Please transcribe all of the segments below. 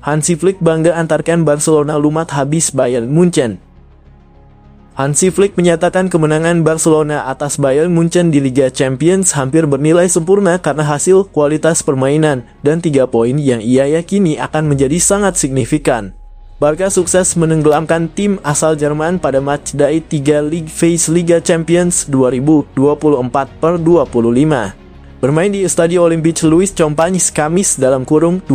Hansi Flick bangga antarkan Barcelona lumat habis Bayern Munchen. Hansi Flick menyatakan kemenangan Barcelona atas Bayern Munchen di Liga Champions hampir bernilai sempurna karena hasil, kualitas permainan, dan 3 poin yang ia yakini akan menjadi sangat signifikan. Barca sukses menenggelamkan tim asal Jerman pada matchday 3 League Phase Liga Champions 2024/25. Bermain di Estadio Olympique Louis Companys Kamis (24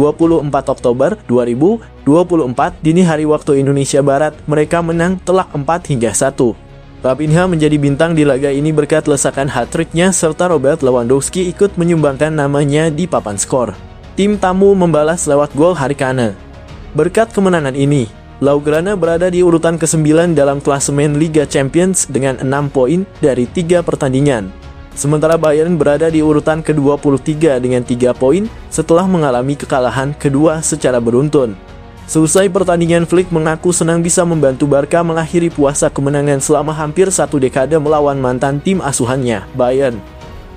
Oktober 2024) dini hari waktu Indonesia Barat, mereka menang telak 4-1. Raphinha menjadi bintang di laga ini berkat lesakan hat-tricknya serta Robert Lewandowski ikut menyumbangkan namanya di papan skor. Tim tamu membalas lewat gol Harry Kane. Berkat kemenangan ini, Blaugrana berada di urutan ke-9 dalam klasemen Liga Champions dengan 6 poin dari 3 pertandingan. Sementara Bayern berada di urutan ke-23 dengan 3 poin setelah mengalami kekalahan kedua secara beruntun. Seusai pertandingan, Flick mengaku senang bisa membantu Barca mengakhiri puasa kemenangan selama hampir 1 dekade melawan mantan tim asuhannya, Bayern.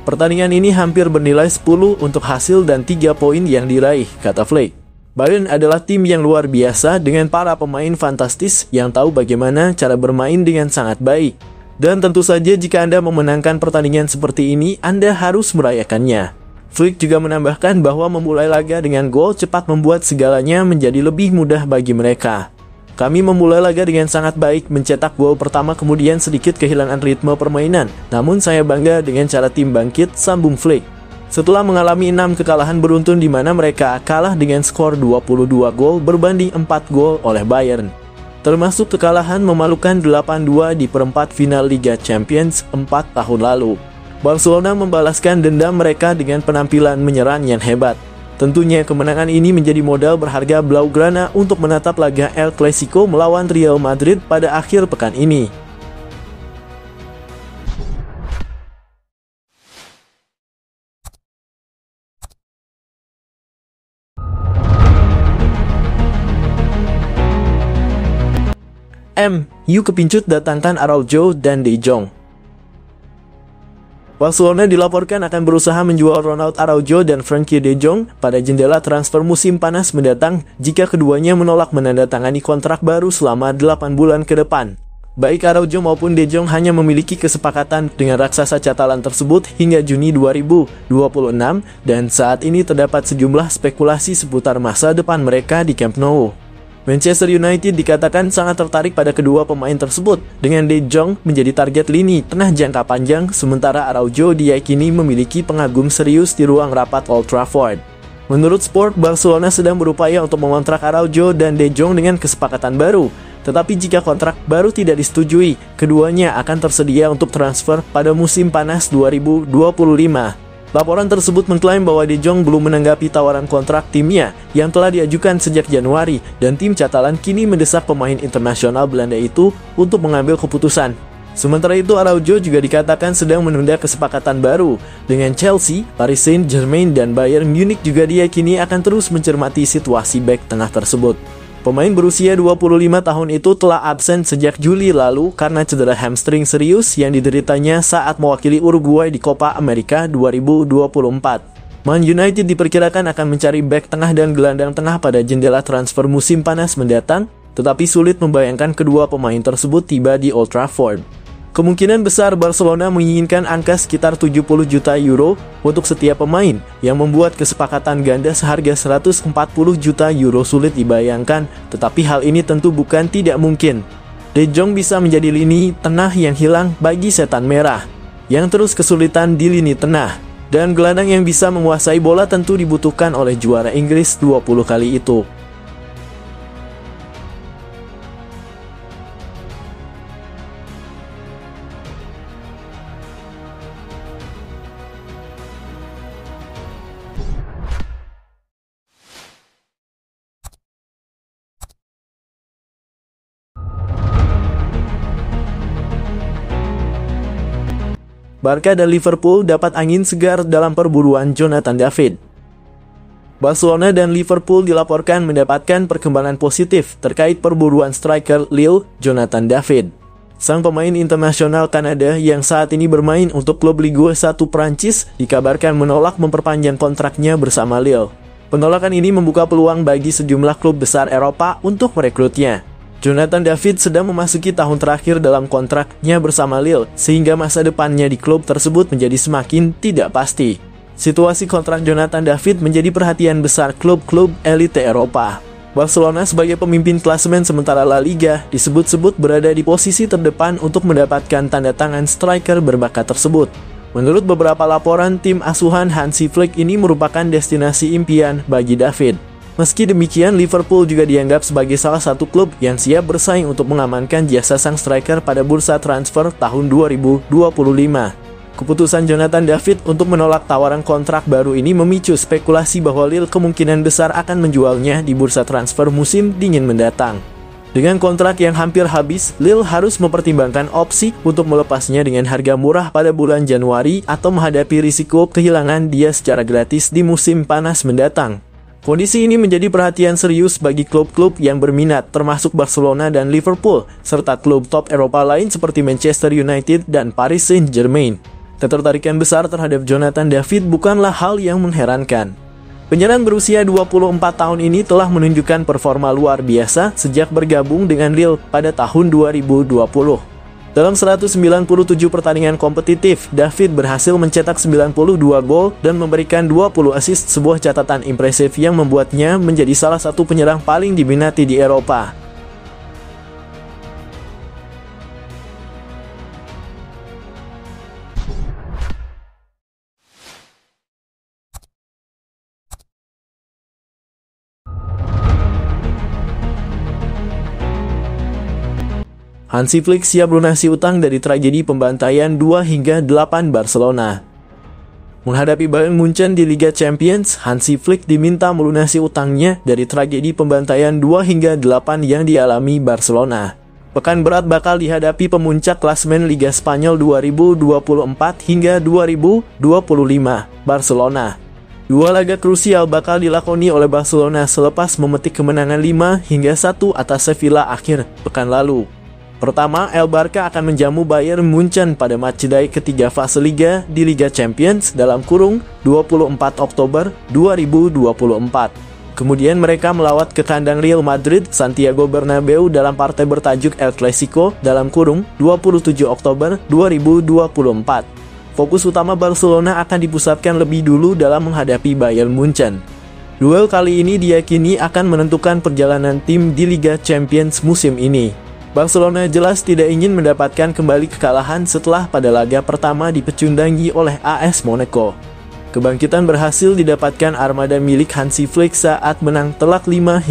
Pertandingan ini hampir bernilai 10 untuk hasil dan 3 poin yang diraih, kata Flick. Bayern adalah tim yang luar biasa dengan para pemain fantastis yang tahu bagaimana cara bermain dengan sangat baik. Dan tentu saja jika Anda memenangkan pertandingan seperti ini, Anda harus merayakannya. Flick juga menambahkan bahwa memulai laga dengan gol cepat membuat segalanya menjadi lebih mudah bagi mereka. Kami memulai laga dengan sangat baik, mencetak gol pertama kemudian sedikit kehilangan ritme permainan. Namun saya bangga dengan cara tim bangkit, sambung Flick. Setelah mengalami 6 kekalahan beruntun di mana mereka kalah dengan skor 22 gol berbanding 4 gol oleh Bayern. Termasuk kekalahan memalukan 8-2 di perempat final Liga Champions 4 tahun lalu. Barcelona membalaskan dendam mereka dengan penampilan menyerang yang hebat. Tentunya kemenangan ini menjadi modal berharga Blaugrana untuk menatap laga El Clasico melawan Real Madrid pada akhir pekan ini. MU kepincut datangkan Araujo dan De Jong. Barcelona dilaporkan akan berusaha menjual Ronald Araujo dan Frenkie De Jong pada jendela transfer musim panas mendatang jika keduanya menolak menandatangani kontrak baru selama 8 bulan ke depan. Baik Araujo maupun De Jong hanya memiliki kesepakatan dengan raksasa Catalan tersebut hingga Juni 2026 dan saat ini terdapat sejumlah spekulasi seputar masa depan mereka di Camp Nou. Manchester United dikatakan sangat tertarik pada kedua pemain tersebut, dengan De Jong menjadi target lini tengah jangka panjang, sementara Araujo diyakini memiliki pengagum serius di ruang rapat Old Trafford. Menurut Sport, Barcelona sedang berupaya untuk mengontrak Araujo dan De Jong dengan kesepakatan baru, tetapi jika kontrak baru tidak disetujui, keduanya akan tersedia untuk transfer pada musim panas 2025. Laporan tersebut mengklaim bahwa De Jong belum menanggapi tawaran kontrak timnya yang telah diajukan sejak Januari dan tim Catalan kini mendesak pemain internasional Belanda itu untuk mengambil keputusan. Sementara itu Araujo juga dikatakan sedang menunda kesepakatan baru dengan Chelsea, Paris Saint-Germain dan Bayern Munich juga diyakini akan terus mencermati situasi bek tengah tersebut. Pemain berusia 25 tahun itu telah absen sejak Juli lalu karena cedera hamstring serius yang dideritanya saat mewakili Uruguay di Copa America 2024. Man United diperkirakan akan mencari bek tengah dan gelandang tengah pada jendela transfer musim panas mendatang, tetapi sulit membayangkan kedua pemain tersebut tiba di Old Trafford. Kemungkinan besar Barcelona menginginkan angka sekitar 70 juta euro untuk setiap pemain, yang membuat kesepakatan ganda seharga 140 juta euro sulit dibayangkan, tetapi hal ini tentu bukan tidak mungkin. De Jong bisa menjadi lini tengah yang hilang bagi setan merah, yang terus kesulitan di lini tengah, dan gelandang yang bisa menguasai bola tentu dibutuhkan oleh juara Inggris 20 kali itu. Barca dan Liverpool dapat angin segar dalam perburuan Jonathan David. Barcelona dan Liverpool dilaporkan mendapatkan perkembangan positif terkait perburuan striker Lille, Jonathan David. Sang pemain internasional Kanada yang saat ini bermain untuk klub Ligue 1 Prancis dikabarkan menolak memperpanjang kontraknya bersama Lille. Penolakan ini membuka peluang bagi sejumlah klub besar Eropa untuk merekrutnya. Jonathan David sedang memasuki tahun terakhir dalam kontraknya bersama Lille, sehingga masa depannya di klub tersebut menjadi semakin tidak pasti. Situasi kontrak Jonathan David menjadi perhatian besar klub-klub elite Eropa. Barcelona sebagai pemimpin klasemen sementara La Liga disebut-sebut berada di posisi terdepan untuk mendapatkan tanda tangan striker berbakat tersebut. Menurut beberapa laporan, tim asuhan Hansi Flick ini merupakan destinasi impian bagi David. Meski demikian, Liverpool juga dianggap sebagai salah satu klub yang siap bersaing untuk mengamankan jasa sang striker pada bursa transfer tahun 2025. Keputusan Jonathan David untuk menolak tawaran kontrak baru ini memicu spekulasi bahwa Lille kemungkinan besar akan menjualnya di bursa transfer musim dingin mendatang. Dengan kontrak yang hampir habis, Lille harus mempertimbangkan opsi untuk melepasnya dengan harga murah pada bulan Januari atau menghadapi risiko kehilangan dia secara gratis di musim panas mendatang. Kondisi ini menjadi perhatian serius bagi klub-klub yang berminat, termasuk Barcelona dan Liverpool, serta klub top Eropa lain seperti Manchester United dan Paris Saint-Germain. Ketertarikan besar terhadap Jonathan David bukanlah hal yang mengherankan. Penyerang berusia 24 tahun ini telah menunjukkan performa luar biasa sejak bergabung dengan Lille pada tahun 2020. Dalam 197 pertandingan kompetitif, David berhasil mencetak 92 gol dan memberikan 20 assist, sebuah catatan impresif yang membuatnya menjadi salah satu penyerang paling diminati di Eropa. Hansi Flick siap lunasi utang dari tragedi pembantaian 2-8 Barcelona. Menghadapi Bayern Munchen di Liga Champions, Hansi Flick diminta melunasi utangnya dari tragedi pembantaian 2-8 yang dialami Barcelona. Pekan berat bakal dihadapi pemuncak klasemen Liga Spanyol 2024 hingga 2025, Barcelona. Dua laga krusial bakal dilakoni oleh Barcelona selepas memetik kemenangan 5-1 atas Sevilla akhir pekan lalu. Pertama, El Barca akan menjamu Bayern Munchen pada matchday ketiga fase Liga di Liga Champions (24 Oktober 2024). Kemudian mereka melawat ke kandang Real Madrid Santiago Bernabeu dalam partai bertajuk El Clasico (27 Oktober 2024). Fokus utama Barcelona akan dipusatkan lebih dulu dalam menghadapi Bayern Munchen. Duel kali ini diyakini akan menentukan perjalanan tim di Liga Champions musim ini. Barcelona jelas tidak ingin mendapatkan kembali kekalahan setelah pada laga pertama dipecundangi oleh AS Monaco. Kebangkitan berhasil didapatkan armada milik Hansi Flick saat menang telak 5-0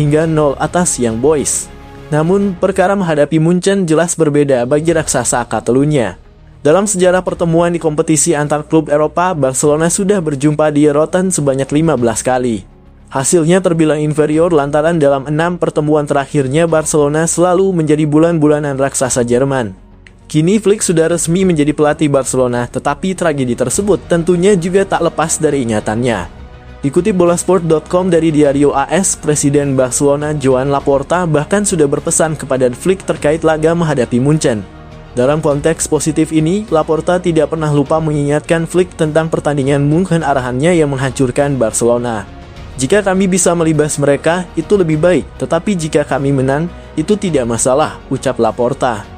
atas Young Boys. Namun, perkara menghadapi Munchen jelas berbeda bagi raksasa Catalunya. Dalam sejarah pertemuan di kompetisi antar klub Eropa, Barcelona sudah berjumpa di Rotten sebanyak 15 kali. Hasilnya terbilang inferior lantaran dalam 6 pertemuan terakhirnya Barcelona selalu menjadi bulan-bulanan raksasa Jerman. Kini Flick sudah resmi menjadi pelatih Barcelona, tetapi tragedi tersebut tentunya juga tak lepas dari ingatannya. Dikutip bolasport.com dari Diario AS, Presiden Barcelona Joan Laporta bahkan sudah berpesan kepada Flick terkait laga menghadapi Munchen. Dalam konteks positif ini, Laporta tidak pernah lupa mengingatkan Flick tentang pertandingan Munchen arahannya yang menghancurkan Barcelona. Jika kami bisa melibas mereka, itu lebih baik, tetapi jika kami menang, itu tidak masalah, ucap Laporta.